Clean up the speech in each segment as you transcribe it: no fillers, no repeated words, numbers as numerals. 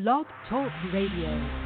Blog Talk Radio.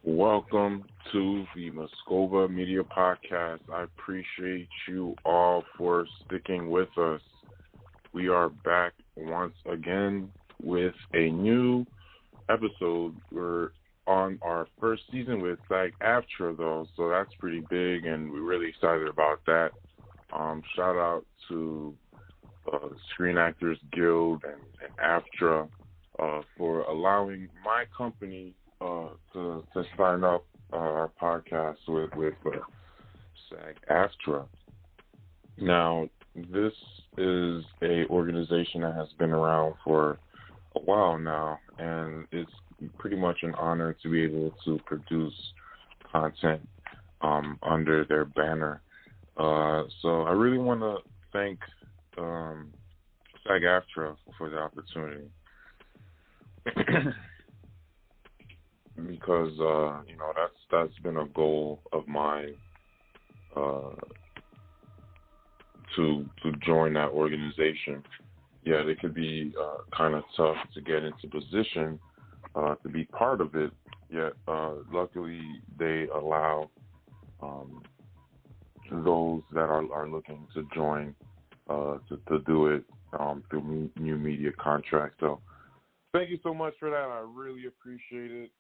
Welcome to the Moscova Media Podcast. I appreciate you all for sticking with us. We are back once again with a new episode. We're on our first season with SAG-AFTRA, though, so that's pretty big, and we're really excited about that. Shout out to the Screen Actors Guild and AFTRA for allowing my company to sign up our podcast with SAG-AFTRA. Now, this is a organization that has been around for a while now, and it's pretty much an honor to be able to produce content under their banner. So I really want to thank SAG-AFTRA for the opportunity. Because that's been a goal of mine to join that organization. Yet it could be kind of tough to get into position to be part of it. Yet luckily they allow those that are looking to join to do it through new media contracts. So thank you so much for that. I really appreciate it.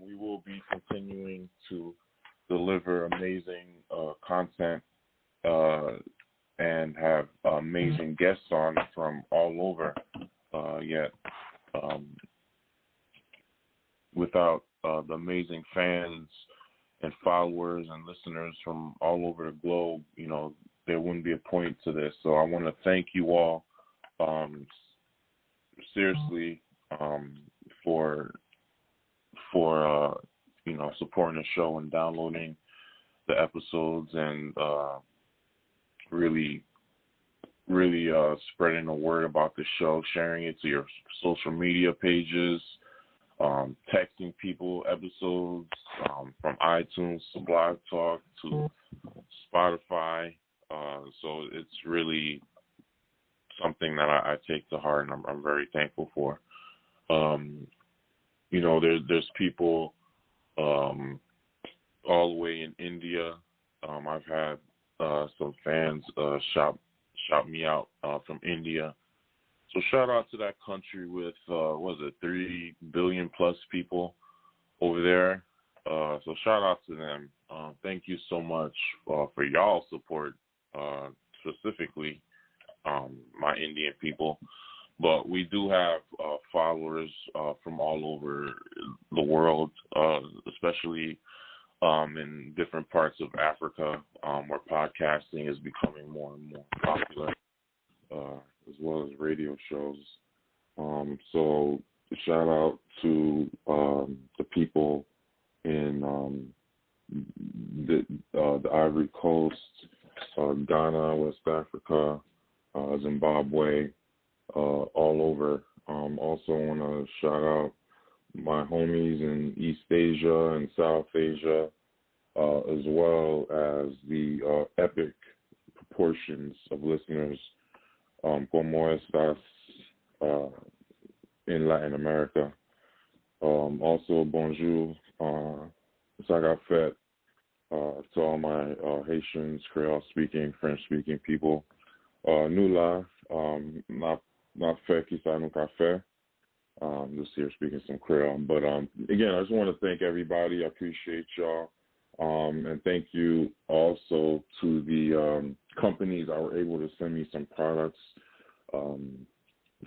We will be continuing to deliver amazing content and have amazing guests on from all over. Yet without the amazing fans and followers and listeners from all over the globe, there wouldn't be a point to this. So I want to thank you all seriously for supporting the show and downloading the episodes and really spreading the word about the show, sharing it to your social media pages, texting people episodes from iTunes to Blog Talk to Spotify. So it's really something that I take to heart, and I'm very thankful for. There's people all the way in India. I've had some fans shout me out from India. So shout out to that country with 3 billion plus people over there. So shout out to them. Thank you so much for y'all's support, specifically my Indian people. But we do have followers from all over the world, especially in different parts of Africa, where podcasting is becoming more and more popular, as well as radio shows. So shout out to the people in the Ivory Coast, Ghana, West Africa, Zimbabwe, all over Also want to shout out my homies in East Asia and South Asia, as well as the epic proportions of listeners, como estas, in Latin America. Also, bonjour, sagafet, to all my Haitians, Creole-speaking, French-speaking people. Nula, not fe quizá nunca fe. Just here speaking some Creole. But again, I just want to thank everybody. I appreciate y'all. And thank you also to the companies that were able to send me some products,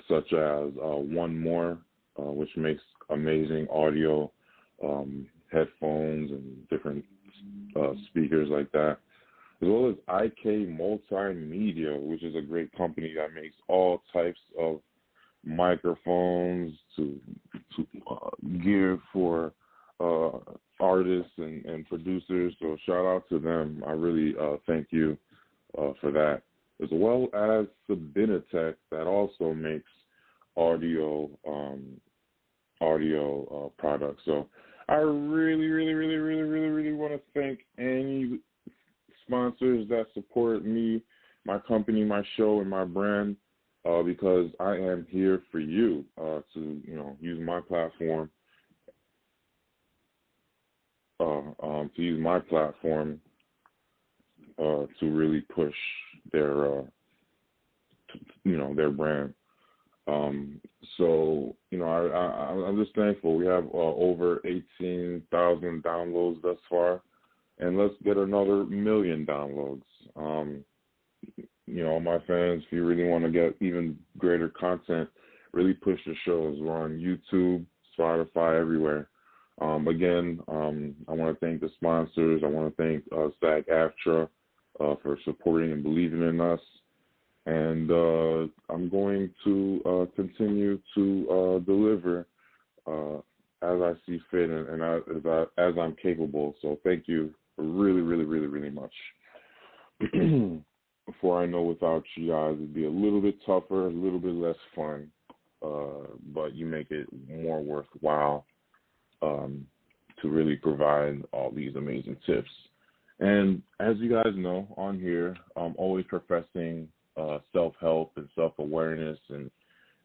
such as One More, which makes amazing audio, headphones and different speakers like that, as well as IK Multimedia, which is a great company that makes all types of microphones to gear for artists and producers. So shout out to them. I really thank you for that, as well as Sabinatech, that also makes audio products. So I really want to thank any sponsors that support me, my company, my show, and my brand, because I am here for you to use my platform, to really push their their brand. So I'm just thankful. We have over 18,000 downloads thus far, and let's get another 1 million downloads. My fans, if you really want to get even greater content, really push the shows. We're on YouTube, Spotify, everywhere. Again, I want to thank the sponsors. I want to thank SAG-AFTRA for supporting and believing in us. And I'm going to continue to deliver as I see fit and as I'm capable. So thank you really much. Before I know, without you guys, it'd be a little bit tougher, a little bit less fun, but you make it more worthwhile to really provide all these amazing tips. And as you guys know, on here, I'm always professing self-help and self-awareness and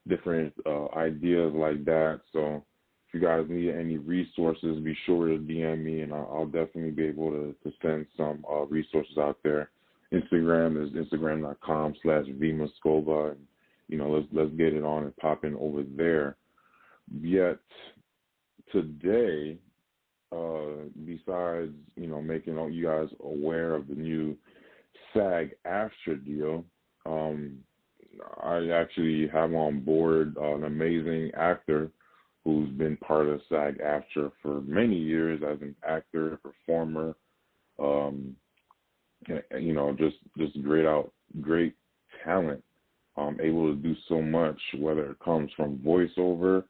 different ideas like that. So if you guys need any resources, be sure to DM me, and I'll definitely be able to send some resources out there. Instagram is instagram.com/vmoscova, and let's get it on and popping over there. Yet today, besides making all you guys aware of the new SAG-AFTRA deal, I actually have on board an amazing actor who's been part of SAG-AFTRA for many years as an actor, performer, just great talent, able to do so much, whether it comes from voiceover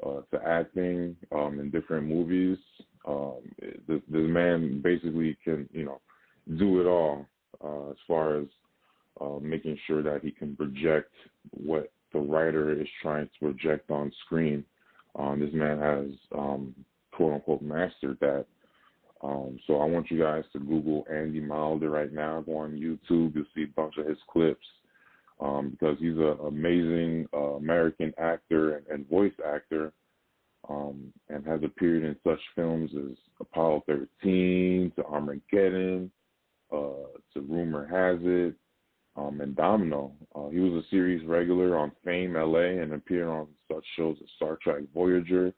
to acting in different movies. This man basically can, do it all as far as making sure that he can project what the writer is trying to project on screen. This man has, quote unquote, mastered that. So I want you guys to Google Andy Milder right now. Go on YouTube. You'll see a bunch of his clips because he's an amazing American actor and voice actor, and has appeared in such films as Apollo 13, to Armageddon, to Rumor Has It, and Domino. He was a series regular on Fame L.A. and appeared on such shows as Star Trek Voyager,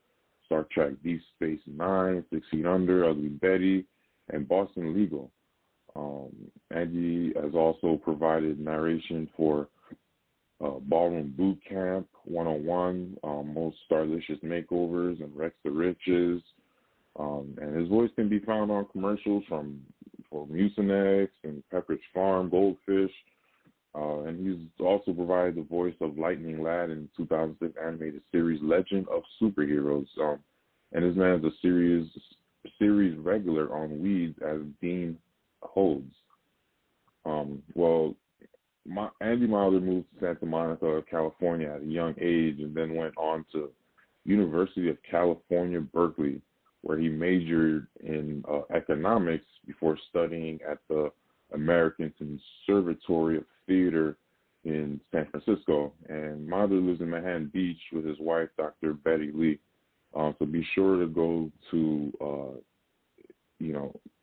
Star Trek Deep Space Nine, 6 Feet Under, Ugly Betty, and Boston Legal. Andy has also provided narration for Ballroom Bootcamp, 101, Most Starlicious Make-Overs, and Rex the Riches. And his voice can be found on commercials for Mucinex and Pepperidge Farm, Goldfish. And he's also provided the voice of Lightning Lad in 2006 animated series Legend of Superheroes. And his man is a series regular on Weeds as Dean Hodes. Well, Andy Wilder moved to Santa Monica, California at a young age, and then went on to University of California, Berkeley, where he majored in economics before studying at the American Conservatory Theater in San Francisco. And Wilder lives in Manhattan Beach with his wife, Dr. Betty Lee. So be sure to go to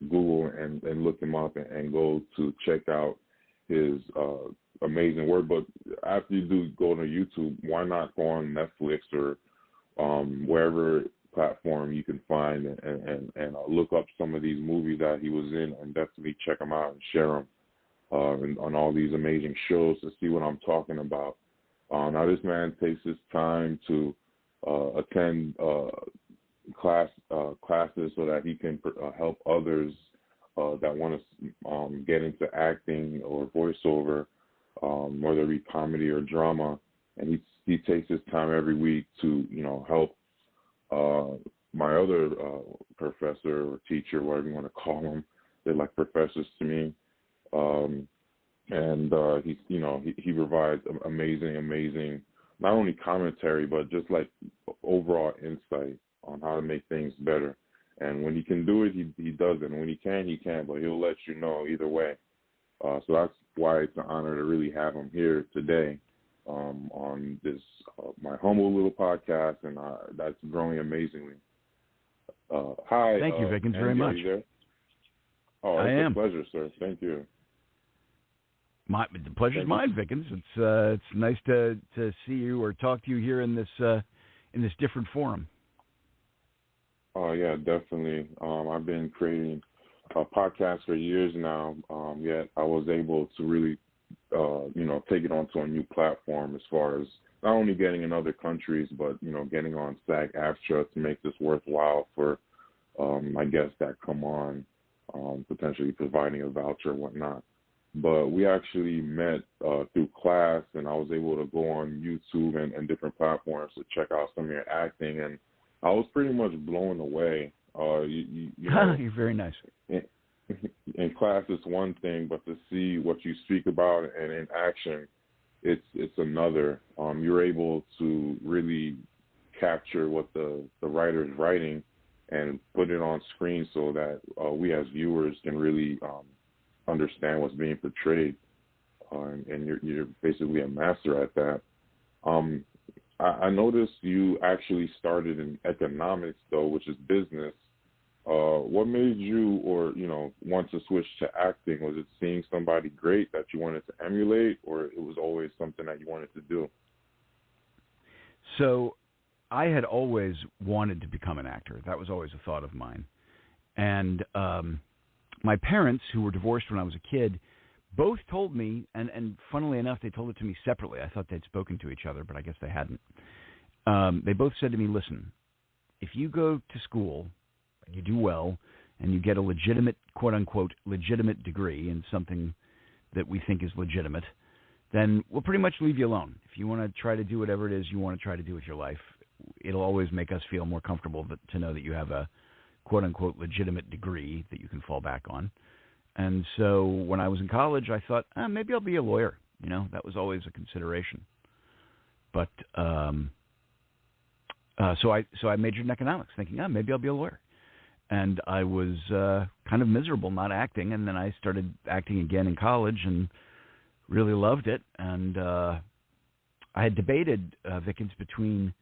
Google and look him up and go to check out his amazing work. But after you do go to YouTube, why not go on Netflix or wherever platform you can find and look up some of these movies that he was in, and definitely check them out and share them on all these amazing shows to see what I'm talking about. Now this man takes his time to attend classes so that he can help others that want to get into acting or voiceover, whether it be comedy or drama. And he takes his time every week to help my other professor or teacher, whatever you want to call them. They're like professors to me. He provides amazing, not only commentary, but just like overall insight on how to make things better. And when he can do it, he does it. And when he can't, but he'll let you know either way. So that's why it's an honor to really have him here today on this, my humble little podcast, and that's growing amazingly. Hi. Thank you, Vickens, very much. Are you there? Oh, it's a pleasure, sir. Thank you. The pleasure's mine, Vickens. It's nice to see you or talk to you here in this different forum. Oh yeah, definitely. I've been creating a podcast for years now. Yet I was able to really, take it onto a new platform as far as not only getting in other countries, but getting on SAG-AFTRA to make this worthwhile for my guests that come on, potentially providing a voucher and whatnot. But we actually met through class, and I was able to go on YouTube and different platforms to check out some of your acting, and I was pretty much blown away. You're very nice. In class, it's one thing, but to see what you speak about and in action, it's another. You're able to really capture what the writer is writing and put it on screen so that we as viewers can really understand what's being portrayed, and you're basically a master at that. I noticed you actually started in economics, though, which is business. What made you, want to switch to acting? Was it seeing somebody great that you wanted to emulate, or it was always something that you wanted to do? So I had always wanted to become an actor. That was always a thought of mine. And my parents, who were divorced when I was a kid, both told me, and funnily enough, they told it to me separately. I thought they'd spoken to each other, but I guess they hadn't. They both said to me, listen, if you go to school, you do well, and you get a legitimate, quote-unquote, legitimate degree in something that we think is legitimate, then we'll pretty much leave you alone. If you want to try to do whatever it is you want to try to do with your life, it'll always make us feel more comfortable to know that you have a, quote-unquote, legitimate degree that you can fall back on. And so when I was in college, I thought, maybe I'll be a lawyer. That was always a consideration. But so I majored in economics, thinking, maybe I'll be a lawyer. And I was kind of miserable not acting, and then I started acting again in college and really loved it. And I had debated, Vickens, between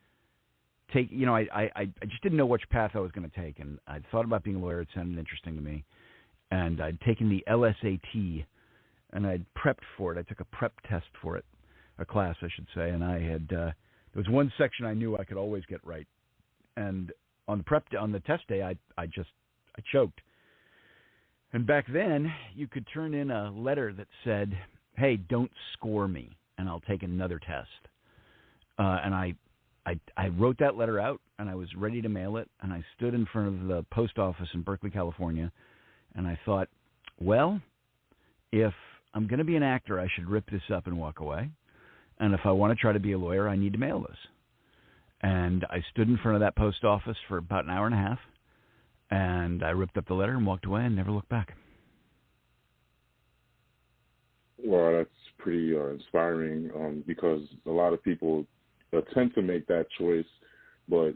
I just didn't know which path I was going to take, and I'd thought about being a lawyer. It sounded interesting to me. And I'd taken the LSAT, and I'd prepped for it. I took a prep test for it, a class, I should say, and I had there was one section I knew I could always get right. And on the test day, I choked. And back then, you could turn in a letter that said, hey, don't score me, and I'll take another test. And I wrote that letter out, and I was ready to mail it, and I stood in front of the post office in Berkeley, California, and I thought, well, if I'm going to be an actor, I should rip this up and walk away. And if I want to try to be a lawyer, I need to mail this. And I stood in front of that post office for about an hour and a half, and I ripped up the letter and walked away and never looked back. Well, that's pretty inspiring because a lot of people tend to make that choice, but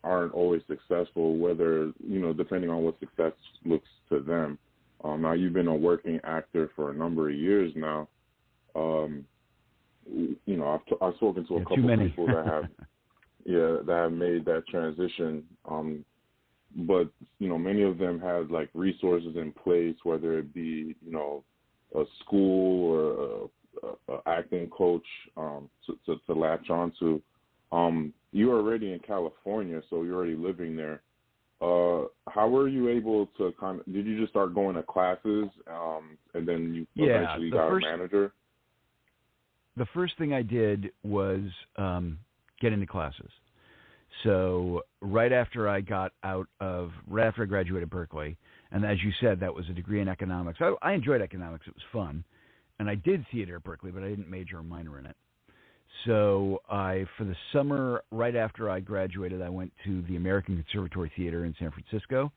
aren't always successful, whether, depending on what success looks to them. Now, you've been a working actor for a number of years now. I've spoken to a couple of people that have, that have made that transition. But, many of them have like resources in place, whether it be, a school or a acting coach to latch onto. You're already in California, so you're already living there. How were you able to did you just start going to classes and then you eventually got a manager? The first thing I did was get into classes. So right after I graduated Berkeley, and as you said, that was a degree in economics. I enjoyed economics. It was fun. And I did theater at Berkeley, but I didn't major or minor in it. So for the summer, right after I graduated, I went to the American Conservatory Theater in San Francisco.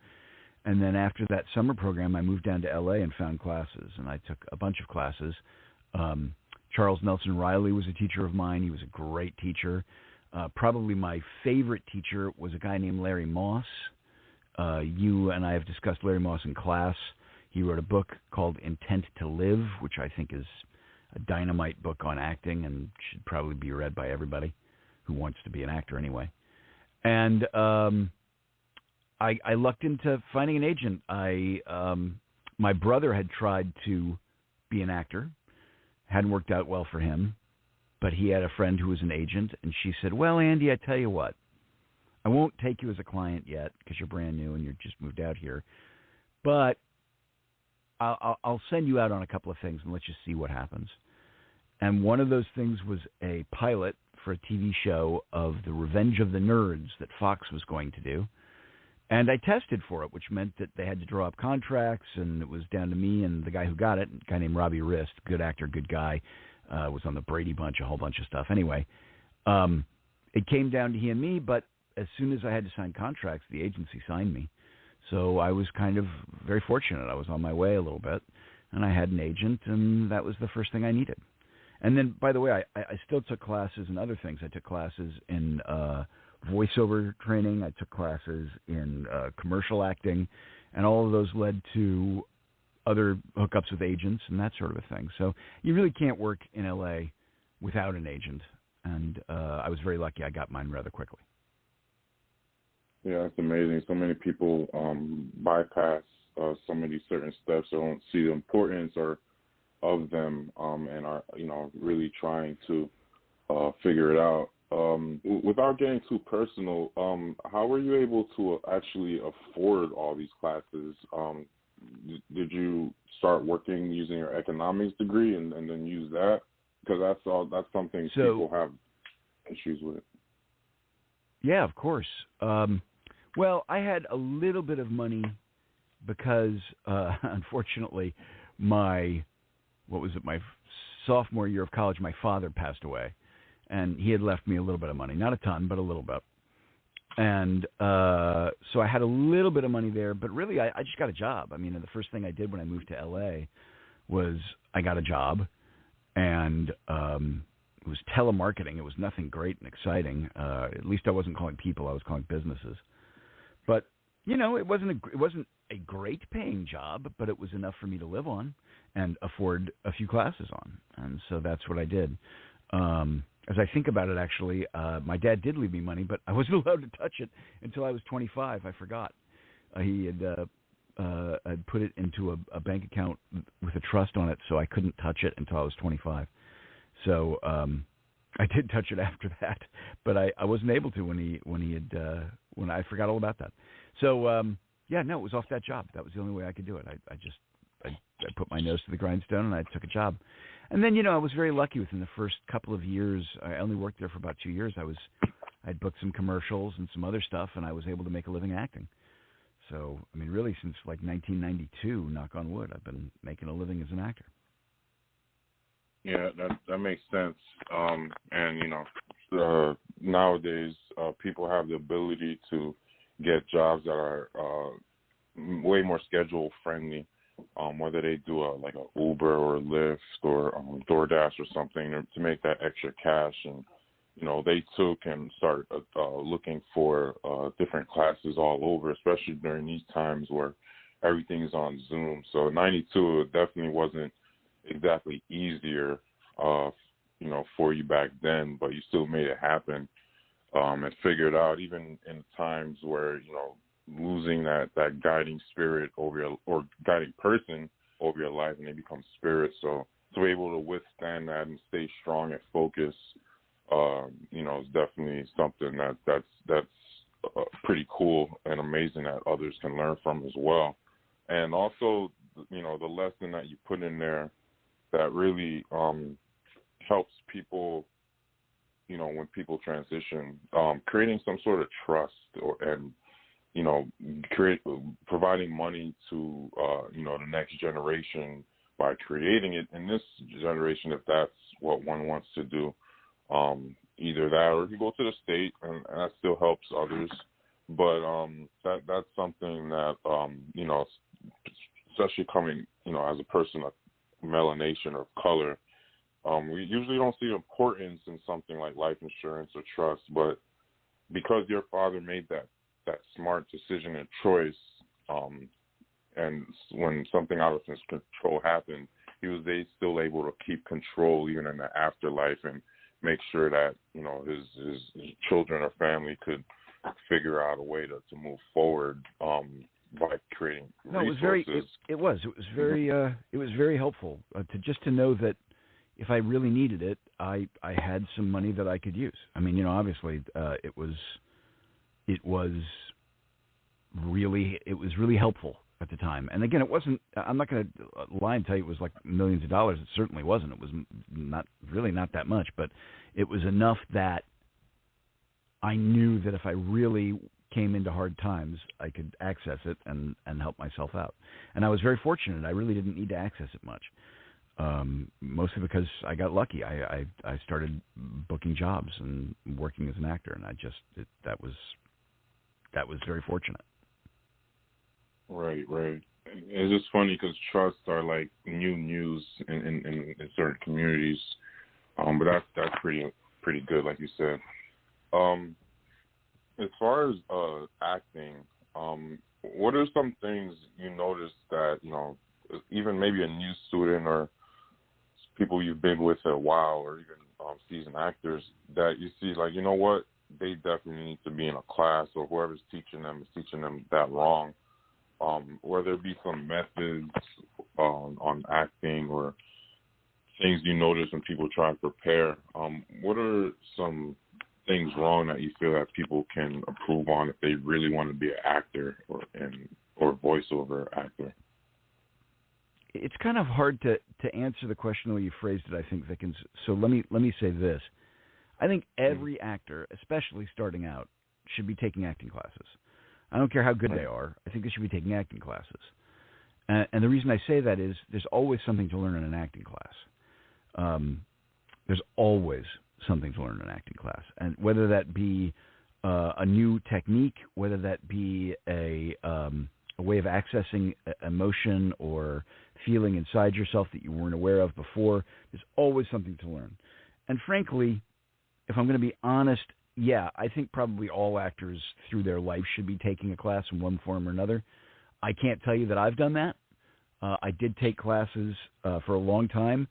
And then after that summer program, I moved down to L.A. and found classes. And I took a bunch of classes. Charles Nelson Riley was a teacher of mine. He was a great teacher. Probably my favorite teacher was a guy named Larry Moss. You and I have discussed Larry Moss in class. He wrote a book called Intent to Live, which I think is a dynamite book on acting and should probably be read by everybody who wants to be an actor anyway. And I lucked into finding an agent. My brother had tried to be an actor. Hadn't worked out well for him. But he had a friend who was an agent, and she said, well, Andy, I tell you what, I won't take you as a client yet because you're brand new and you're just moved out here, but I'll send you out on a couple of things and let's just see what happens. And one of those things was a pilot for a TV show of The Revenge of the Nerds that Fox was going to do. And I tested for it, which meant that they had to draw up contracts, and it was down to me and the guy who got it, a guy named Robbie Rist, good actor, good guy. Was on the Brady Bunch, a whole bunch of stuff. Anyway, it came down to he and me, but as soon as I had to sign contracts, the agency signed me. So I was kind of very fortunate. I was on my way a little bit, and I had an agent, and that was the first thing I needed. And then, by the way, I still took classes in other things. I took classes in voiceover training. I took classes in commercial acting, and all of those led to other hookups with agents and that sort of a thing. So you really can't work in L.A. without an agent, and I was very lucky. I got mine rather quickly. Yeah, that's amazing. So many people bypass some of these certain steps or don't see the importance of them and are, really trying to figure it out. Without getting too personal, how were you able to actually afford all these classes? Did you start working using your economics degree and then use that? Because that's something people have issues with. Yeah, of course. Well, I had a little bit of money because, unfortunately, my sophomore year of college, my father passed away, and he had left me a little bit of money, not a ton, but a little bit. And so I had a little bit of money there, but really I just got a job. I mean, the first thing I did when I moved to L.A. was I got a job, and it was telemarketing. It was nothing great and exciting. At least I wasn't calling people. I was calling businesses. But, it wasn't a great paying job, but it was enough for me to live on and afford a few classes on. And so that's what I did. As I think about it, actually, my dad did leave me money, but I wasn't allowed to touch it until I was 25. I forgot. He had I'd put it into a bank account with a trust on it, so I couldn't touch it until I was 25. So I did touch it after that, but I wasn't able to when I forgot all about that. So it was off that job. That was the only way I could do it. I put my nose to the grindstone and I took a job. And then, I was very lucky within the first couple of years. I only worked there for about 2 years. I'd booked some commercials and some other stuff, and I was able to make a living acting. So, I mean, really since like 1992, knock on wood, I've been making a living as an actor. Yeah, that makes sense. Nowadays, people have the ability to get jobs that are way more schedule friendly. whether they do like a Uber or Lyft or DoorDash or something to make that extra cash. And, they too can start looking for different classes all over, especially during these times where everything's on Zoom. So 92, it definitely wasn't exactly easier, for you back then, but you still made it happen and figured out, even in times where, losing that guiding spirit over your, or guiding person over your life, and they become spirit. So to be able to withstand that and stay strong and focused, is definitely something that's pretty cool and amazing that others can learn from as well. And also, the lesson that you put in there that really helps people, when people transition, creating some sort of trust providing money to, the next generation by creating it in this generation, if that's what one wants to do. Either that, or if you go to the state, and that still helps others. But that's something that, especially coming, as a person of melanation or color, we usually don't see importance in something like life insurance or trust. But because your father made that smart decision and choice, and when something out of his control happened, he was still able to keep control even in the afterlife and make sure that, his children or family could figure out a way to move forward by creating resources. It was very helpful to know that if I really needed it, I had some money that I could use. I mean, obviously it was really helpful at the time. And again, it wasn't, I'm not going to lie and tell you it was like millions of dollars. It certainly wasn't. It was not that much, but it was enough that I knew that if I really came into hard times, I could access it and help myself out. And I was very fortunate. I really didn't need to access it much, mostly because I got lucky. I started booking jobs and working as an actor, and that was very fortunate. Right. It's just funny because trusts are like new news in certain communities, but that's pretty good, like you said. As far as acting, what are some things you noticed that, even maybe a new student or people you've been with a while, or even seasoned actors, that you see like, what, they definitely need to be in a class, or whoever's teaching them is teaching them that wrong? Where there be some methods on acting or things you notice when people try to prepare. What are some things wrong that you feel that people can improve on if they really want to be an actor or voiceover actor? It's kind of hard to answer the question the way you phrased it, I think, Vickens. So let me say this. I think every actor, especially starting out, should be taking acting classes. I don't care how good they are. I think they should be taking acting classes. And the reason I say that is there's always something to learn in an acting class. There's always something to learn in an acting class. And whether that be a new technique, whether that be a way of accessing emotion or feeling inside yourself that you weren't aware of before, there's always something to learn. And frankly, if I'm going to be honest, yeah, I think probably all actors through their life should be taking a class in one form or another. I can't tell you that I've done that. I did take classes for a long time,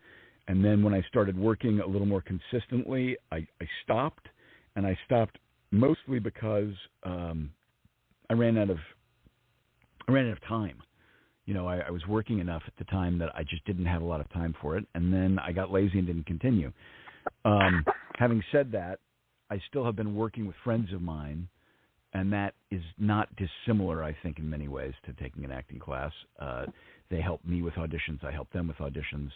and then when I started working a little more consistently, I stopped, and I stopped mostly because I ran out of time. I was working enough at the time that I just didn't have a lot of time for it, and then I got lazy and didn't continue. Having said that, I still have been working with friends of mine, and that is not dissimilar, I think, in many ways to taking an acting class. They help me with auditions. I help them with auditions.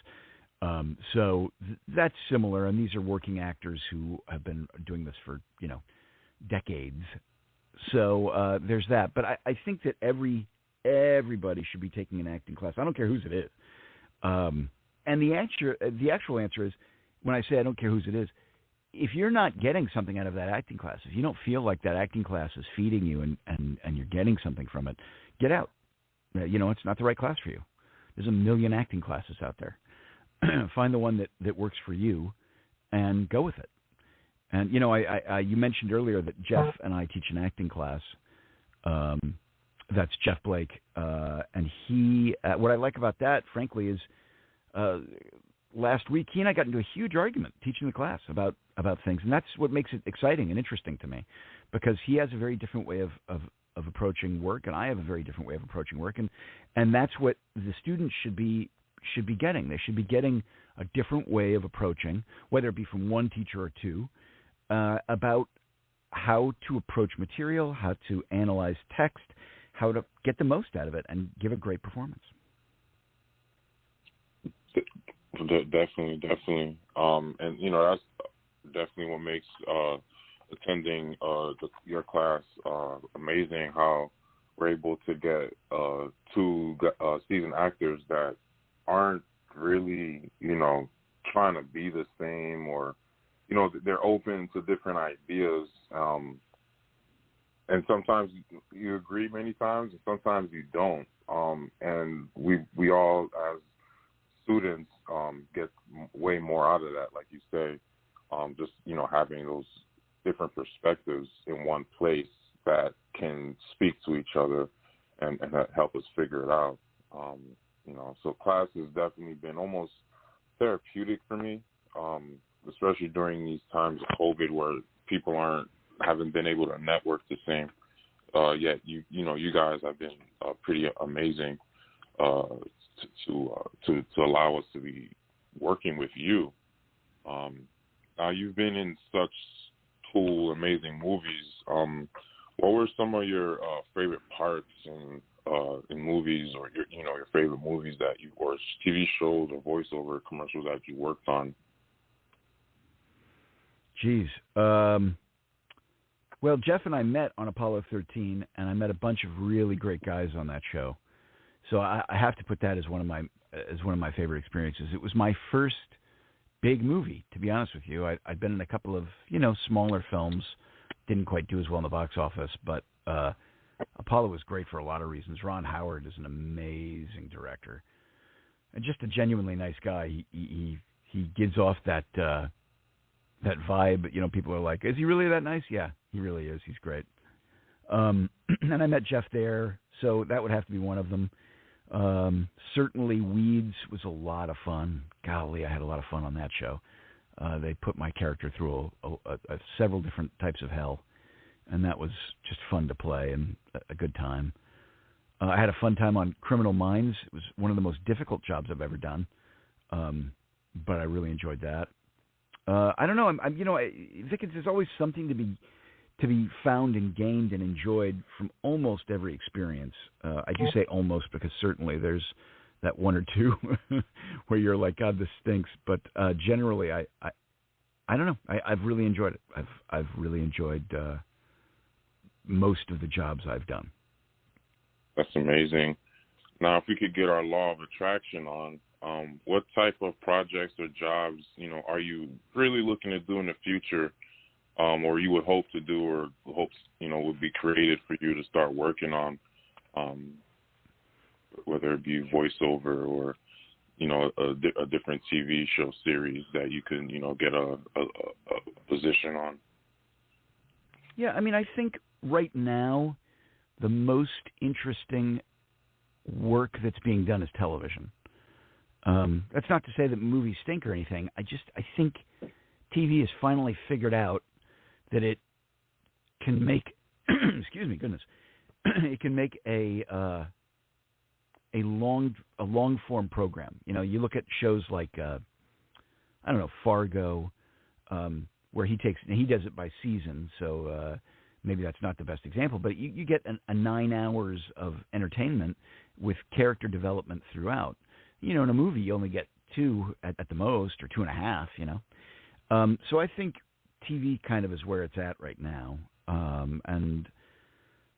So that's similar, and these are working actors who have been doing this for, decades. So there's that. But I think that everybody should be taking an acting class. I don't care whose it is. And the actual answer is, when I say I don't care whose it is, if you're not getting something out of that acting class, if you don't feel like that acting class is feeding you and you're getting something from it, get out. It's not the right class for you. There's a million acting classes out there. Find the one that works for you, and go with it. And you mentioned earlier that Jeff and I teach an acting class. That's Jeff Blake, and he. What I like about that, frankly, is last week he and I got into a huge argument teaching the class about things, and that's what makes it exciting and interesting to me, because he has a very different way of approaching work, and I have a very different way of approaching work, and that's what the students should be getting. They should be getting a different way of approaching, whether it be from one teacher or two, about how to approach material, how to analyze text, how to get the most out of it and give a great performance. Definitely. And that's definitely what makes attending your class amazing. How we're able to get two seasoned actors that aren't really trying to be the same, or they're open to different ideas. And sometimes you agree many times, and sometimes you don't. And we all, as students, get way more out of that, like you say. Just having those different perspectives in one place that can speak to each other and help us figure it out. So class has definitely been almost therapeutic for me, especially during these times of COVID where people haven't been able to network the same. Yet you guys have been pretty amazing to allow us to be working with you. Now you've been in such cool, amazing movies. What were some of your favorite parts in movies, or your favorite movies or TV shows or voiceover commercials that you worked on? Geez. Well, Jeff and I met on Apollo 13, and I met a bunch of really great guys on that show. So I have to put that as one of my favorite experiences. It was my first big movie, to be honest with you. I'd been in a couple of smaller films, didn't quite do as well in the box office, but Apollo was great for a lot of reasons. Ron Howard is an amazing director, and just a genuinely nice guy. He gives off that vibe. People are like, "Is he really that nice?" Yeah, he really is. He's great. And I met Jeff there, so that would have to be one of them. Certainly Weeds was a lot of fun. Golly, I had a lot of fun on that show. They put my character through several different types of hell, and that was just fun to play and a good time. I had a fun time on Criminal Minds. It was one of the most difficult jobs I've ever done, but I really enjoyed that. I don't know. Vickens, there's always something to be found and gained and enjoyed from almost every experience. I do say almost because certainly there's that one or two where you're like, God, this stinks. But generally, I don't know. I've really enjoyed it. I've really enjoyed most of the jobs I've done. That's amazing. Now, if we could get our law of attraction on, what type of projects or jobs, are you really looking to do in the future, or you would hope to do, or hopes, would be created for you to start working on, whether it be voiceover or, a different TV show series that you can, get a position on? Yeah, I think right now the most interesting work that's being done is television. That's not to say that movies stink or anything. I think TV has finally figured out that it can make, it can make a long form program. You look at shows like Fargo, where he does it by season. So maybe that's not the best example, but you get a 9 hours of entertainment with character development throughout. In a movie, you only get 2 at the most, or 2.5, So I think TV kind of is where it's at right now. And,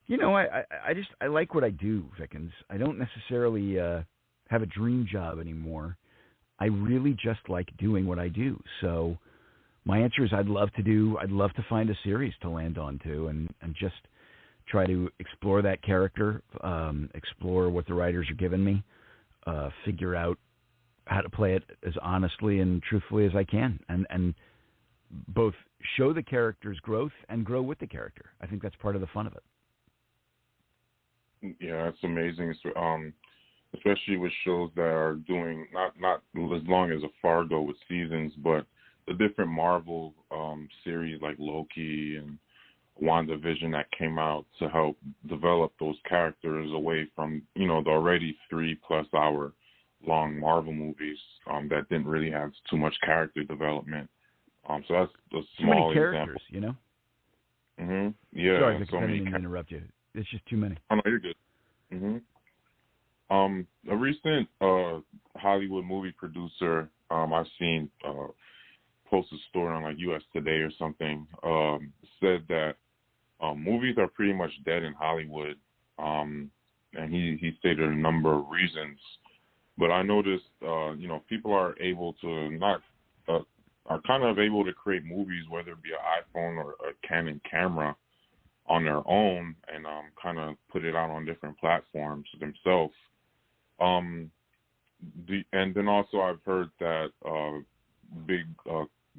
I like what I do, Vickens. I don't necessarily have a dream job anymore. I really just like doing what I do. So my answer is I'd love to find a series to land onto and just try to explore that character, explore what the writers are giving me. figure out how to play it as honestly and truthfully as I can, and both show the character's growth and grow with the character. I think that's part of the fun of it. Yeah, it's amazing. Especially with shows that are doing not as long as a Fargo with seasons, but the different Marvel series like Loki and WandaVision that came out to help develop those characters away from, the already 3+ hour long Marvel movies that didn't really have too much character development. So that's a small too many characters, example. Yeah. Sorry, Vic, so I didn't many mean to interrupt you. It's just too many. Oh, no, you're good. A recent Hollywood movie producer I've seen post a story on like US Today or something, said that movies are pretty much dead in Hollywood, and he stated a number of reasons. But I noticed, people are able to are kind of able to create movies, whether it be an iPhone or a Canon camera, on their own, and kind of put it out on different platforms themselves. And then also I've heard that big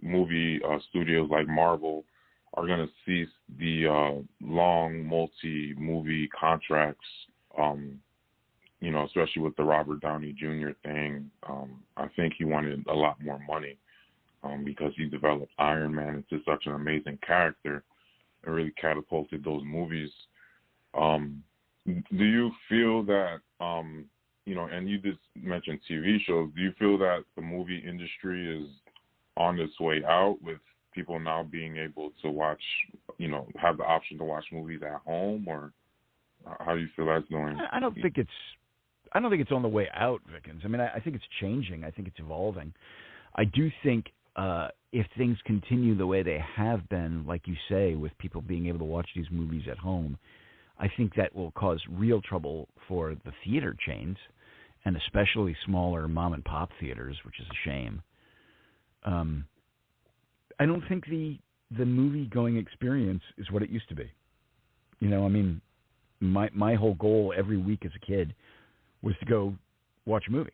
movie studios like Marvel are going to cease the long multi-movie contracts, especially with the Robert Downey Jr. thing. I think he wanted a lot more money because he developed Iron Man into such an amazing character and really catapulted those movies. Do you feel that, and you just mentioned TV shows, do you feel that the movie industry is on its way out with people now being able to watch, have the option to watch movies at home, or how do you feel that's going? I don't think it's on the way out, Vickens. I mean, I think it's changing. I think it's evolving. I do think if things continue the way they have been, like you say, with people being able to watch these movies at home, I think that will cause real trouble for the theater chains, and especially smaller mom-and-pop theaters, which is a shame. I don't think the movie-going experience is what it used to be. My whole goal every week as a kid was to go watch a movie.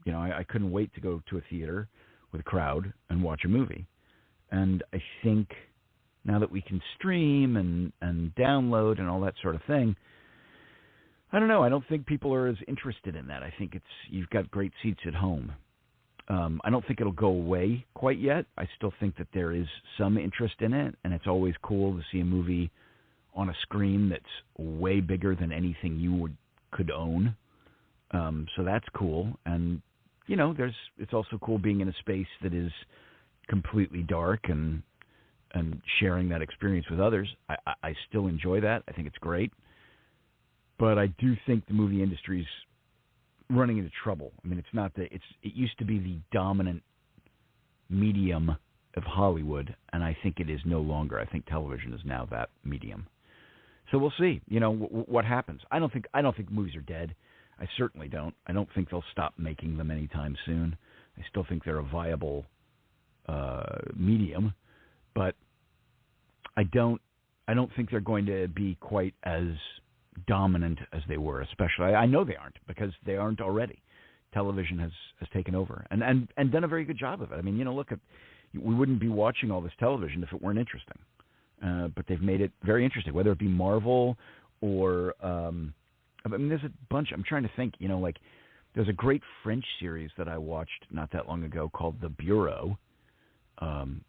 I couldn't wait to go to a theater with a crowd and watch a movie. And I think now that we can stream and download and all that sort of thing, I don't know. I don't think people are as interested in that. I think you've got great seats at home. I don't think it'll go away quite yet. I still think that there is some interest in it, and it's always cool to see a movie on a screen that's way bigger than anything you could own. So that's cool. And, it's also cool being in a space that is completely dark and sharing that experience with others. I still enjoy that. I think it's great. But I do think the movie industry's running into trouble. I mean, it used to be the dominant medium of Hollywood, and I think it is no longer. I think television is now that medium. So we'll see, what happens. I don't think movies are dead. I certainly don't. I don't think they'll stop making them anytime soon. I still think they're a viable medium, but I don't think they're going to be quite as dominant as they were. Especially, I know they aren't, because they aren't already. Television has taken over and done a very good job of it. I mean, we wouldn't be watching all this television if it weren't interesting. But they've made it very interesting, whether it be Marvel or there's a bunch. I'm trying to think. There's a great French series that I watched not that long ago called The Bureau,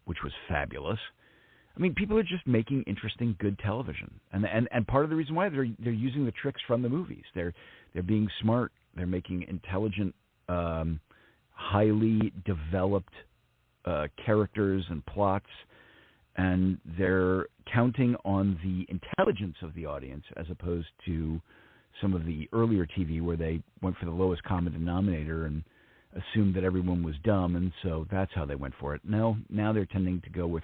which was fabulous. I mean, people are just making interesting, good television, and part of the reason why they're using the tricks from the movies. They're being smart. They're making intelligent, highly developed characters and plots, and they're counting on the intelligence of the audience as opposed to some of the earlier TV where they went for the lowest common denominator and assumed that everyone was dumb, and so that's how they went for it. Now they're tending to go with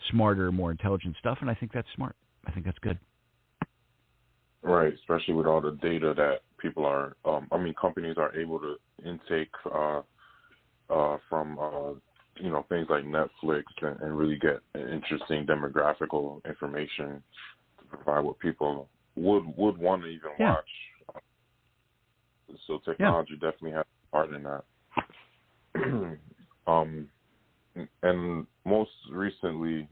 smarter, more intelligent stuff, and I think that's smart. I think that's good. Right, especially with all the data that people are, companies are able to intake from, things like Netflix and really get interesting demographical information to provide what people would want to even watch. So technology definitely has a part in that. And most recently,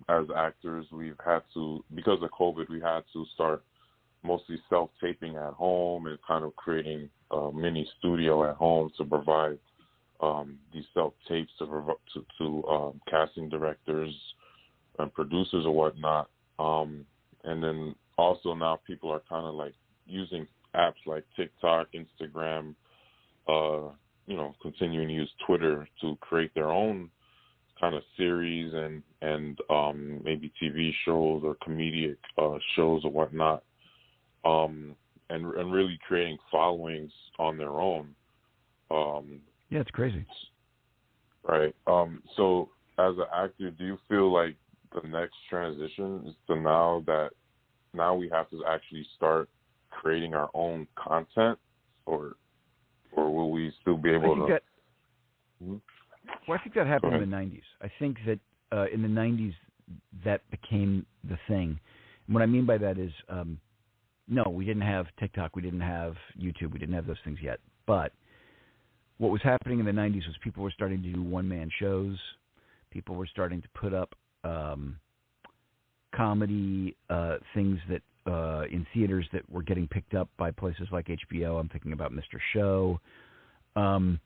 as actors, we've had to, because of COVID, we had to start mostly self-taping at home and kind of creating a mini studio at home to provide these self-tapes to casting directors and producers or whatnot. And then also now people are kind of like using apps like TikTok, Instagram, continuing to use Twitter to create their own kind of series and maybe TV shows or comedic shows or whatnot, and really creating followings on their own. Yeah, it's crazy. Right. So as an actor, do you feel like the next transition is to now we have to actually start creating our own content, or will we still be able to? Well, I think that happened in the 90s. I think that in the 90s that became the thing. And what I mean by that is, no, we didn't have TikTok, we didn't have YouTube, we didn't have those things yet. But what was happening in the 90s was people were starting to do one-man shows. People were starting to put up comedy things that in theaters that were getting picked up by places like HBO. I'm thinking about Mr. Show. And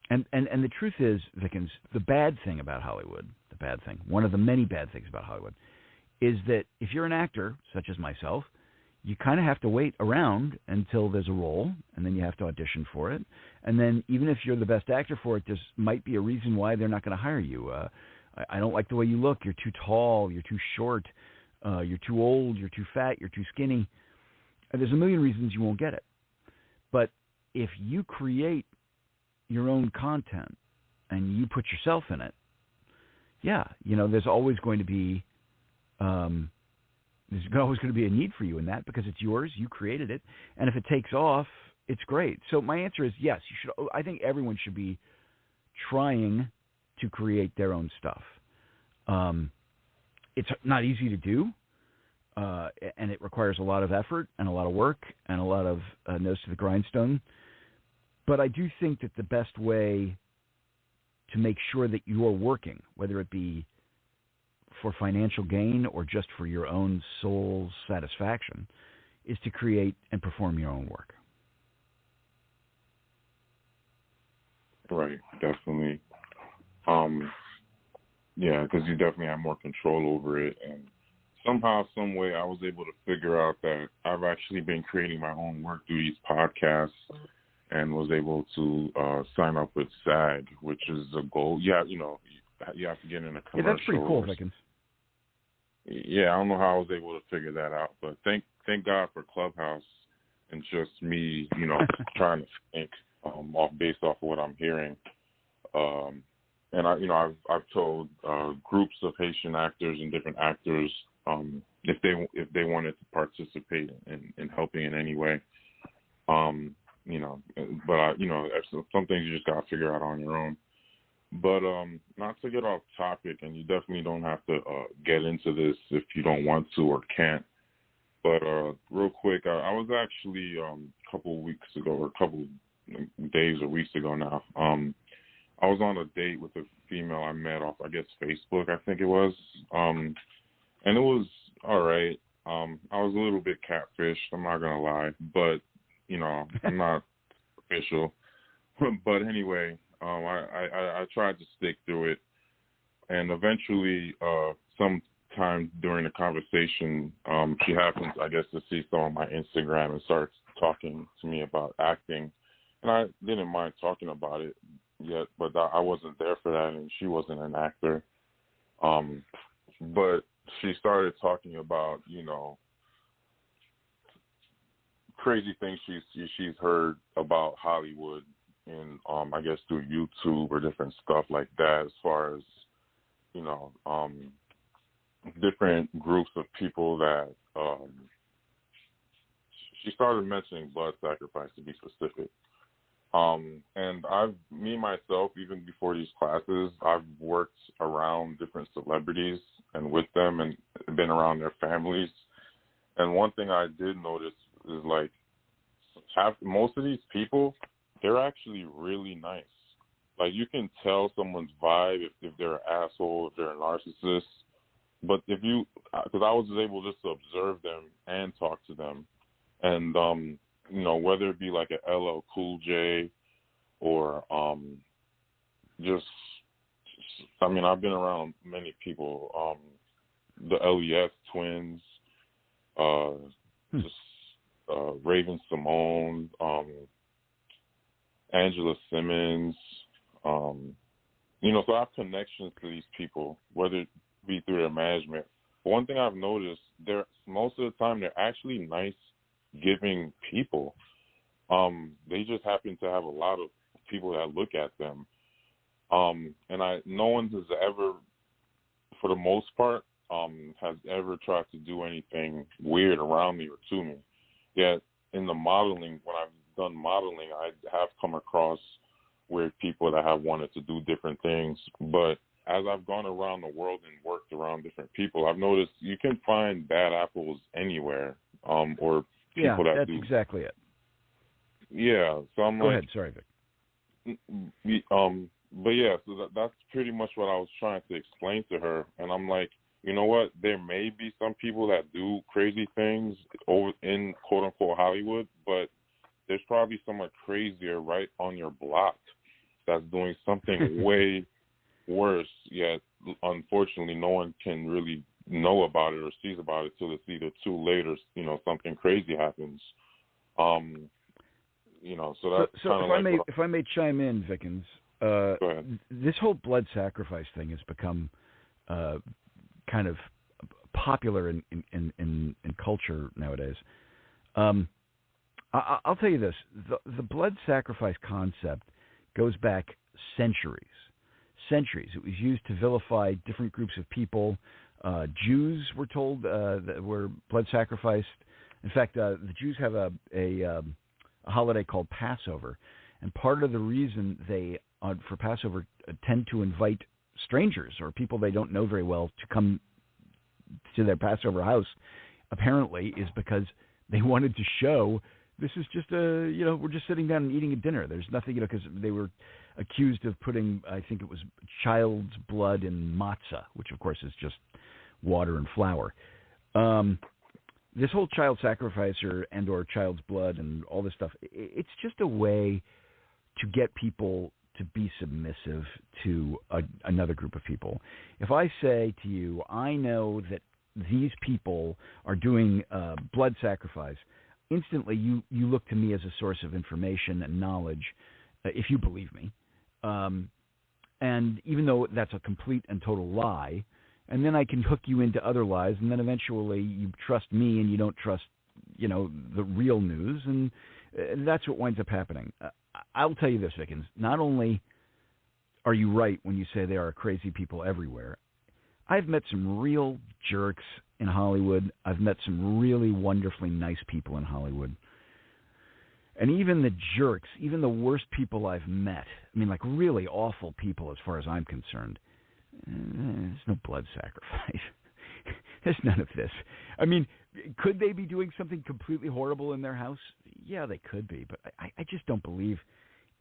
the truth is, Vickens, the bad thing about Hollywood, one of the many bad things about Hollywood, is that if you're an actor, such as myself, you kind of have to wait around until there's a role, and then you have to audition for it. And then even if you're the best actor for it, there might be a reason why they're not going to hire you. I don't like the way you look. You're too tall. You're too short. You're too old. You're too fat. You're too skinny. And there's a million reasons you won't get it. But if you create your own content and you put yourself in it, there's always going to be a need for you in that, because it's yours, you created it, and if it takes off, it's great. So my answer is yes. You should. I think everyone should be trying to create their own stuff. It's not easy to do, and it requires a lot of effort and a lot of work and a lot of nose to the grindstone. But I do think that the best way to make sure that you're working, whether it be for financial gain or just for your own soul's satisfaction, is to create and perform your own work. Right, definitely. Because you definitely have more control over it. And somehow, some way, I was able to figure out that I've actually been creating my own work through these podcasts, and was able to sign up with SAG, which is a goal. Yeah, you have to get in a commercial. Yeah, that's pretty cool, Vickens. Yeah, I don't know how I was able to figure that out, but thank God for Clubhouse and just me, trying to think based off of what I'm hearing. And I've told groups of Haitian actors and different actors if they wanted to participate in helping in any way. But some things you just gotta figure out on your own. But not to get off topic, and you definitely don't have to get into this if you don't want to or can't. But real quick, I was actually a couple weeks ago, or a couple days or weeks ago now, I was on a date with a female I met off, I guess, Facebook, I think it was. And it was all right. I was a little bit catfished, I'm not going to lie. But, I'm not official. But anyway, I tried to stick through it. And eventually, sometime during the conversation, she happens, I guess, to see some of my Instagram and starts talking to me about acting. And I didn't mind talking about it yet, but I wasn't there for that, and she wasn't an actor. But she started talking about, crazy things she's heard about Hollywood, and I guess through YouTube or different stuff like that, as far as different groups of people that she started mentioning blood sacrifice, to be specific. And me myself, even before these classes, I've worked around different celebrities and with them, and been around their families. And one thing I did notice is, like, most of these people, they're actually really nice. Like, you can tell someone's vibe if they're an asshole, if they're a narcissist. But if you, because I was able just to observe them and talk to them, and you know, whether it be like an LL Cool J or just, I mean, I've been around many people, the LES twins, just Raven Simone, Angela Simmons, you know, so I have connections to these people, whether it be through their management. But one thing I've noticed, most of the time they're actually nice, giving people. They just happen to have a lot of people that look at them. And no one has ever, for the most part, has ever tried to do anything weird around me or to me. Yet in the modeling, when I've done modeling, I have come across weird people that have wanted to do different things. But as I've gone around the world and worked around different people, I've noticed you can find bad apples anywhere, or people that do. Yeah, that's exactly it. Yeah, so I'm Go like, ahead, sorry, Vic. But yeah, so that's pretty much what I was trying to explain to her. And I'm like, you know what? There may be some people that do crazy things over in quote unquote Hollywood, but there's probably someone crazier right on your block that's doing something way worse. Yet, unfortunately, no one can really know about it or sees about it till it's either too late or, you know, something crazy happens. You know, so that's so if I may chime in, Vickens, go ahead. This whole blood sacrifice thing has become kind of popular in culture nowadays. I'll tell you this: the blood sacrifice concept goes back centuries. It was used to vilify different groups of people. Jews were told that were blood sacrificed. In fact, the Jews have a holiday called Passover, and part of the reason they for Passover tend to invite strangers or people they don't know very well to come to their Passover house, apparently, is because they wanted to show this is just we're just sitting down and eating a dinner. There's nothing, because they were accused of putting, I think it was child's blood in matzah, which of course is just water and flour. This whole child sacrificer and or child's blood and all this stuff, it's just a way to get people to be submissive to another group of people. If I say to you, I know that these people are doing blood sacrifice, instantly you look to me as a source of information and knowledge, if you believe me. And even though that's a complete and total lie, and then I can hook you into other lies, and then eventually you trust me and you don't trust, the real news, and that's what winds up happening. I'll tell you this, Vickens, not only are you right when you say there are crazy people everywhere, I've met some real jerks in Hollywood. I've met some really wonderfully nice people in Hollywood. And even the jerks, even the worst people I've met, I mean, like really awful people as far as I'm concerned, there's no blood sacrifice. There's none of this. I mean, could they be doing something completely horrible in their house? Yeah, they could be, but I just don't believe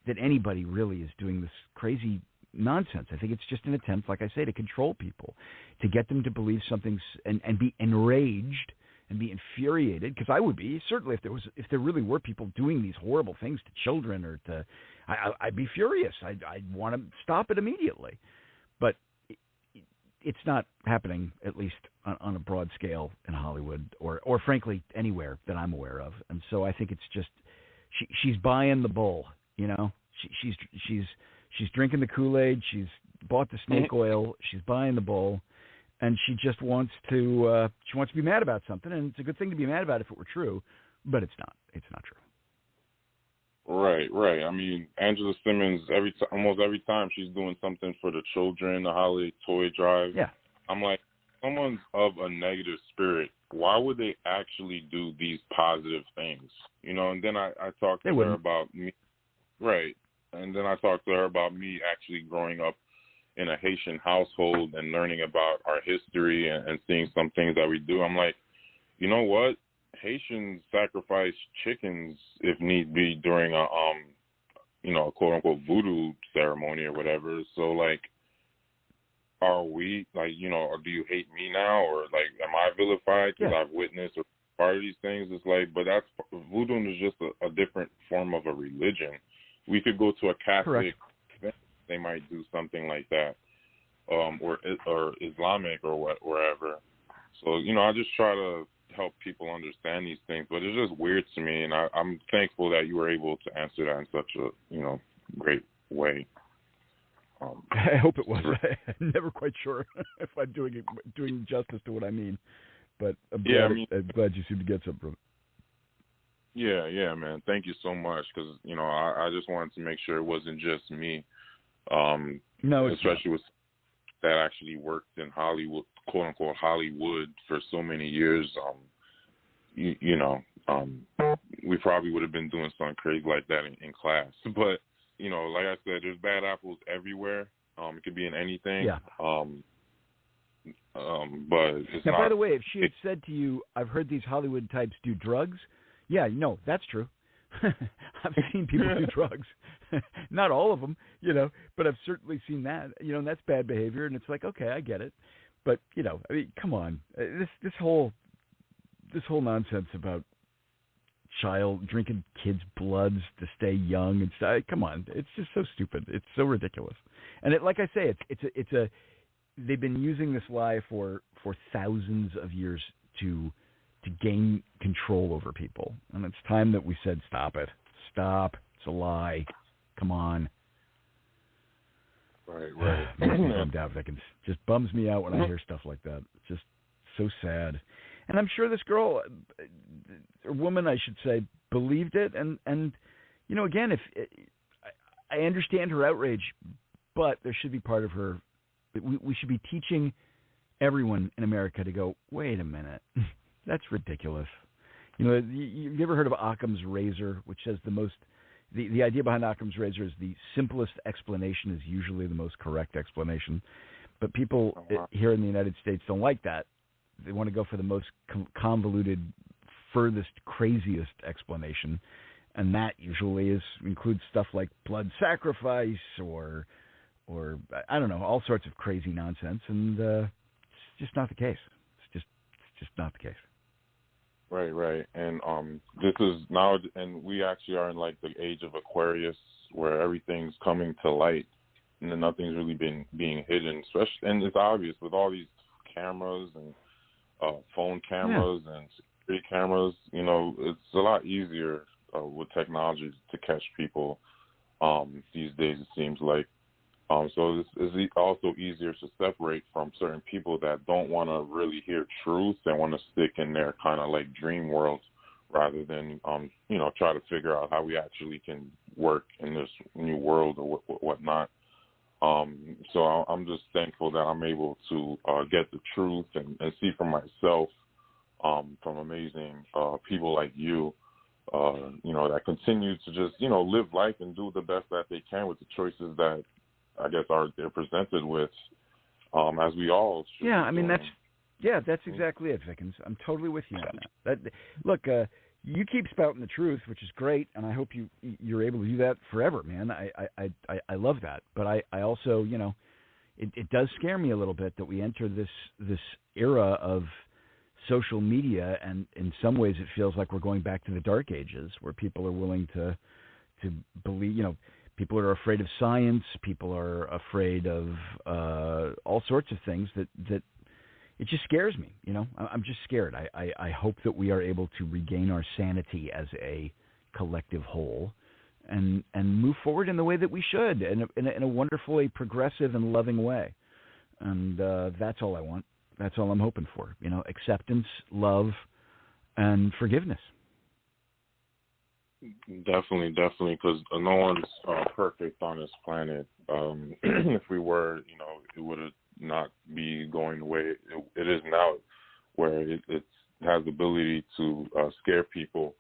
that anybody really is doing this crazy nonsense. I think it's just an attempt, like I say, to control people, to get them to believe something and be enraged and be infuriated, because I would be, certainly, if there really were people doing these horrible things to children or to, I'd be furious. I'd want to stop it immediately. But it's not happening, at least on a broad scale in Hollywood or frankly anywhere that I'm aware of. And so I think it's just she's buying the bull, she's drinking the Kool-Aid, she's bought the snake oil, she's buying the bull, and she just wants to be mad about something. And it's a good thing to be mad about if it were true, but it's not. It's not true. Right. I mean, Angela Simmons, almost every time she's doing something for the children, the holiday toy drive. Yeah. I'm like, someone's of a negative spirit, why would they actually do these positive things? And then I talked to her about me. Right. And then I talked to her about me actually growing up in a Haitian household and learning about our history and seeing some things that we do. I'm like, you know what? Haitians sacrifice chickens if need be during a a quote unquote voodoo ceremony or whatever. So like, are we like, or do you hate me now, or like, am I vilified because I've witnessed or part of these things? It's like, but that's voodoo is just a different form of a religion. We could go to a Catholic, they might do something like that, or Islamic or wherever. So I just try to help people understand these things, but it's just weird to me, and I'm thankful that you were able to answer that in such a great way. I hope it was. I'm never quite sure if I'm doing justice to what I mean, but I'm glad you seem to get something from it. Yeah, man. Thank you so much, because I just wanted to make sure it wasn't just me. No, especially with that actually worked in Hollywood, quote unquote Hollywood, for so many years. We probably would have been doing something crazy like that in class. But like I said, there's bad apples everywhere. It could be in anything. Yeah. But it's now, not. By the way, if she had said to you, "I've heard these Hollywood types do drugs," yeah, no, that's true. I've seen people do drugs. Not all of them, but I've certainly seen that. And that's bad behavior, and it's like, okay, I get it. But I mean, come on, this whole nonsense about drinking kids' bloods to stay young and stuff. Come on, it's just so stupid. It's so ridiculous. And like I say, they've been using this lie for thousands of years to gain control over people, and it's time that we said, stop it. Stop. It's a lie. Come on. Right. Bummed out, Vickens. Just bums me out when I hear stuff like that. It's just so sad. And I'm sure this girl, or woman, I should say, believed it. And again, if I understand her outrage, but there should be part of her. We should be teaching everyone in America to go, wait a minute, that's ridiculous. You've ever heard of Occam's razor, which says the idea behind Occam's razor is the simplest explanation is usually the most correct explanation. But people here in the United States don't like that. They want to go for the most convoluted, furthest, craziest explanation. And that usually includes stuff like blood sacrifice or I don't know, all sorts of crazy nonsense. And it's just not the case. It's just not the case. Right. And this is now, and we actually are in like the age of Aquarius, where everything's coming to light, and then nothing's really been being hidden. Especially, and it's obvious with all these cameras and phone cameras and security cameras. It's a lot easier with technology to catch people these days. It seems like. So it's also easier to separate from certain people that don't want to really hear truth and want to stick in their kind of like dream world, rather than try to figure out how we actually can work in this new world or whatnot. So I'm just thankful that I'm able to get the truth and see for myself from amazing people like you, that continue to just live life and do the best that they can with the choices that I guess they're presented with, as we all should. Yeah, I mean that's exactly it, Vickens. I'm totally with you on that. Look, you keep spouting the truth, which is great, and I hope you're able to do that forever, man. I love that, but I also it does scare me a little bit that we enter this era of social media, and in some ways it feels like we're going back to the Dark Ages, where people are willing to believe, people are afraid of science. People are afraid of all sorts of things that it just scares me. I'm just scared. I hope that we are able to regain our sanity as a collective whole and move forward in the way that we should, in a wonderfully progressive and loving way. And that's all I want. That's all I'm hoping for. Acceptance, love, and forgiveness. Definitely, because no one's perfect on this planet. If we were, it would not be going the way it is now, where it has the ability to scare people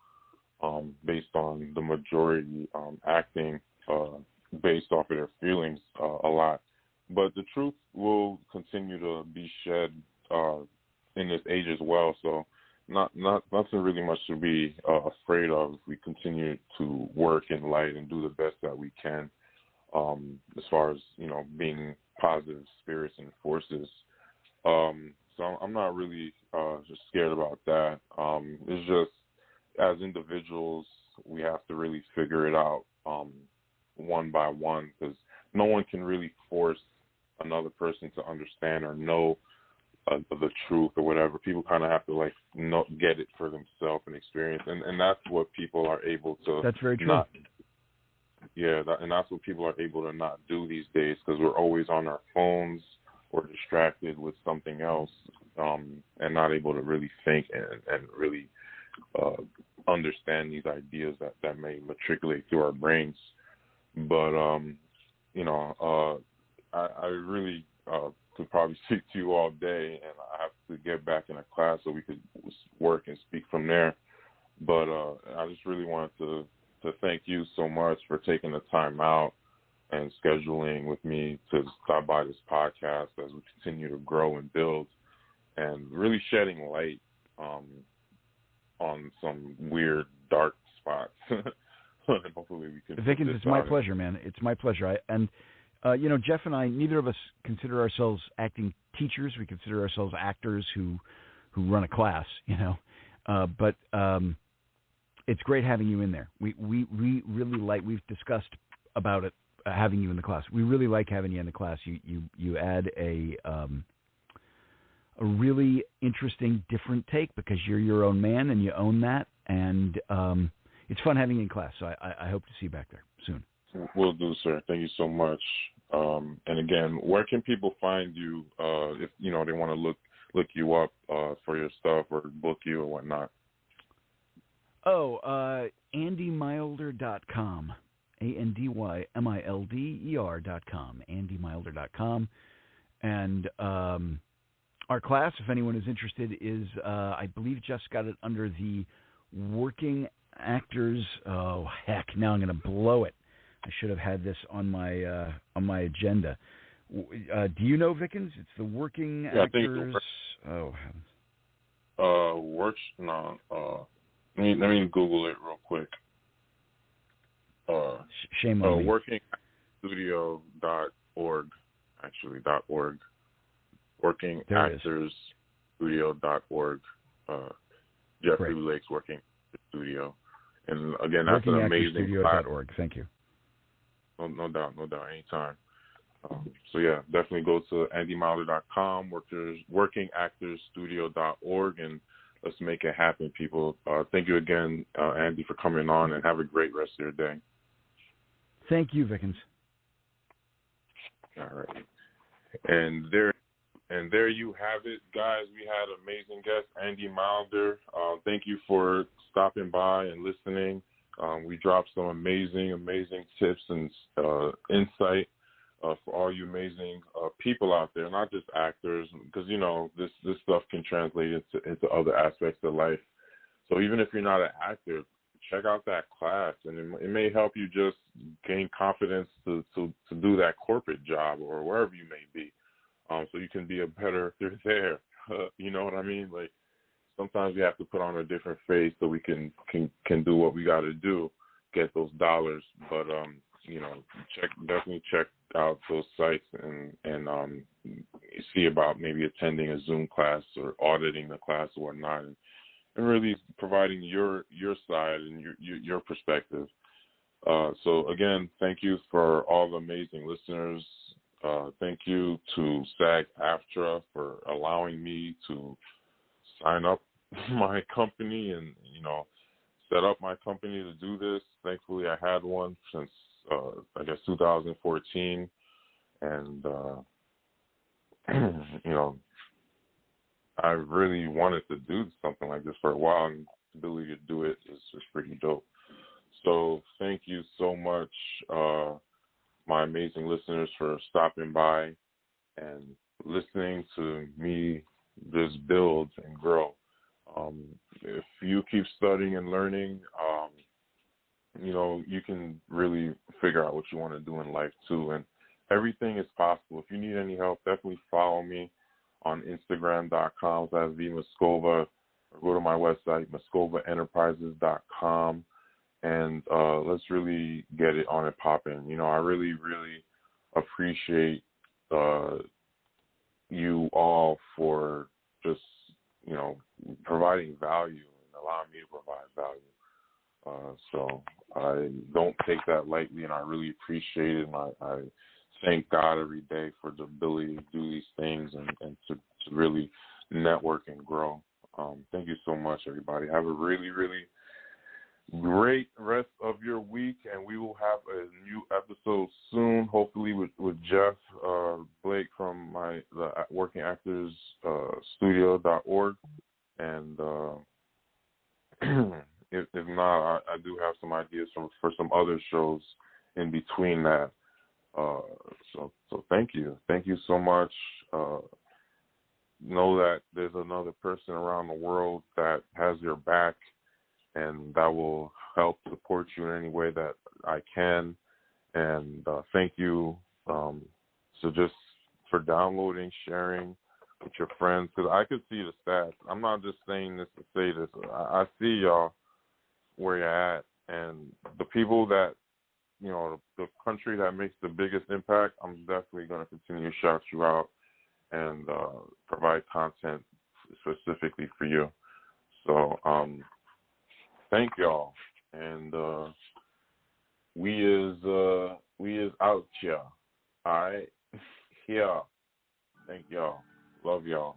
based on the majority acting based off of their feelings a lot. But the truth will continue to be shed in this age as well. So nothing really much to be afraid of. We continue to work in light and do the best that we can, as far as, being positive spirits and forces. So I'm not really just scared about that. It's just, as individuals, we have to really figure it out one by one, because no one can really force another person to understand or know the truth or whatever. People kind of have to get it for themselves and experience, and that's what people are able to. That's very true. And that's what people are able to not do these days, because we're always on our phones or distracted with something else, and not able to really think and really understand these ideas that may matriculate through our brains. But I really could probably speak to you all day, and I have to get back in a class so we could work and speak from there. But I just really wanted to thank you so much for taking the time out and scheduling with me to stop by this podcast as we continue to grow and build, and really shedding light on some weird, dark spots. Hopefully we can. Vickens, it's my pleasure, man. It's my pleasure. Jeff and I, neither of us consider ourselves acting teachers. We consider ourselves actors who run a class, But it's great having you in there. We really like. We've discussed about it, having you in the class. We really like having you in the class. You add a really interesting, different take, because you're your own man and you own that, and it's fun having you in class. So I hope to see you back there soon. Will do, sir. Thank you so much. And again, where can people find you if they want to look you up for your stuff or book you or whatnot? AndyMilder.com. AndyMilder.com. AndyMilder.com. And our class, if anyone is interested, is I believe just got it under the Working Actors. Oh heck! Now I'm going to blow it. I should have had this on my agenda. Do you know, Vickens? It's the Working Actors. Works. No. Let me Google it real quick. Shame on me. WorkingActorsStudio.org. Actually, .org. WorkingActorsStudio.org. Jeffrey Lake's Working Studio. And again, that's an amazing class. .org. Thank you. No doubt, anytime. So yeah, definitely go to AndyMilder.com, WorkingActorsStudio.org, and let's make it happen, people. Thank you again, Andy, for coming on, and have a great rest of your day. Thank you, Vickens. All right. And there you have it, guys. We had an amazing guest, Andy Milder. Thank you for stopping by and listening. We dropped some amazing tips and insight for all you amazing people out there, not just actors, because this stuff can translate into other aspects of life. So even if you're not an actor, check out that class, and it may help you just gain confidence to do that corporate job or wherever you may be, so you can be a better actor there. You know what I mean? Like, sometimes we have to put on a different face so we can do what we got to do, get those dollars. But definitely check out those sites and see about maybe attending a Zoom class or auditing the class or whatnot, and really providing your side and your perspective. So again, thank you for all the amazing listeners. Thank you to SAG-AFTRA for allowing me to sign up my company and set up my company to do this. Thankfully, I had one since 2014, and I really wanted to do something like this for a while, and the ability to do it is pretty dope. So thank you so much, my amazing listeners, for stopping by and listening to me just build and grow. If you keep studying and learning, you can really figure out what you want to do in life too. And everything is possible. If you need any help, definitely follow me on Instagram.com/Moscova, go to my website, moscovaenterprises.com, and let's really get it on and popping. You know, I really, really appreciate you all for just, you know, providing value and allowing me to provide value. So I don't take that lightly, and I really appreciate it. And I thank God every day for the ability to do these things and to really network and grow. Thank you so much, everybody. Have a really, really great rest of your week, and we will have a new episode soon, hopefully with Jeff Blake from the Working Actors Studio.org. And if not, I do have some ideas for some other shows in between that. So thank you so much. Know that there's another person around the world that has your back, and that will help support you in any way that I can. And thank you so just for downloading, sharing with your friends, because I could see the stats. I'm not just saying this to say this. I see y'all where you're at, and the people that, you know, the country that makes the biggest impact, I'm definitely going to continue to shout you out and provide content specifically for you. So thank y'all, and we is out here. All right, here. Thank y'all. Love y'all.